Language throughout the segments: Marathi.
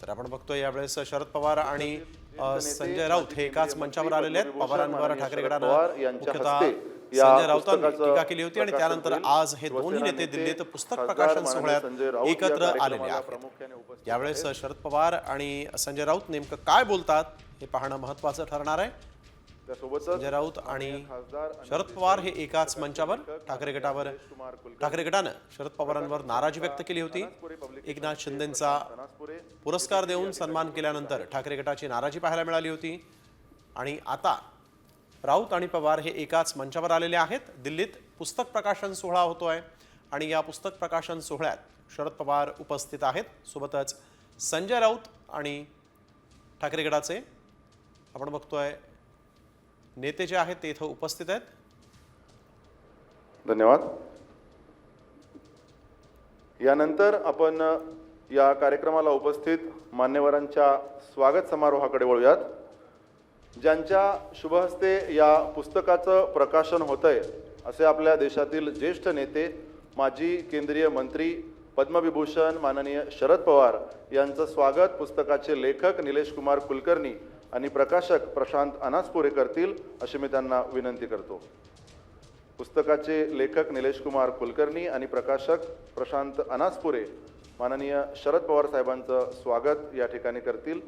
तर आपण बघतोय यावेळेस शरद पवार आणि संजय राऊत हे एकाच मंचावर आलेले आहेत। पवारांवर ठाकरे गटानं मुख्यतः संजय राऊतांनी टीका केली होती आणि त्यानंतर आज हे दोन्ही नेते दिल्लीत पुस्तक प्रकाशन सोहळ्यात एकत्र आलेले आहेत। यावेळेस शरद पवार आणि संजय राऊत नेमकं काय बोलतात हे पाहणं महत्त्वाचं ठरणार आहे। संजय राऊत आणि शरद पवार हे एकाच मंचावर ठाकरे गटानं शरद पवारांवर नाराजी व्यक्त केली होती। एकनाथ शिंदेंचा पुरस्कार देऊन सन्मान केल्यानंतर ठाकरे गटाची नाराजी पाहायला मिळाली होती आणि आता राऊत आणि पवार हे एकाच मंचावर आलेले आहेत। दिल्लीत पुस्तक प्रकाशन सोहळा होतोय आणि या पुस्तक प्रकाशन सोहळ्यात शरद पवार उपस्थित आहेत। सोबतच संजय राऊत आणि ठाकरे गटाचे आपण बघतोय नेते जे आहेत ते इथं उपस्थित आहेत। धन्यवाद। यानंतर आपण या कार्यक्रमाला उपस्थित मान्यवरांच्या स्वागत समारोहाकडे वळूयात। ज्यांच्या शुभहस्ते या पुस्तकाचं प्रकाशन होतंय असे आपल्या देशातील ज्येष्ठ नेते माजी केंद्रीय मंत्री पद्मविभूषण माननीय शरद पवार यांचं स्वागत पुस्तकाचे लेखक निलेश कुमार कुलकर्णी आणि प्रकाशक प्रशांत अनासपुरे करतील अशी मी त्यांना विनंती करतो। पुस्तकाचे लेखक निलेश कुमार कुलकर्णी आणि प्रकाशक प्रशांत अनासपुरे माननीय शरद पवार साहेबांचं स्वागत या ठिकाणी करतील।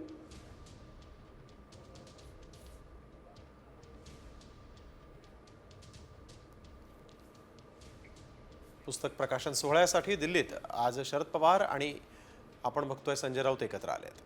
पुस्तक प्रकाशन सोहळ्यासाठी दिल्लीत आज शरद पवार आणि आपण बघतोय संजय राऊत एकत्र आलेत।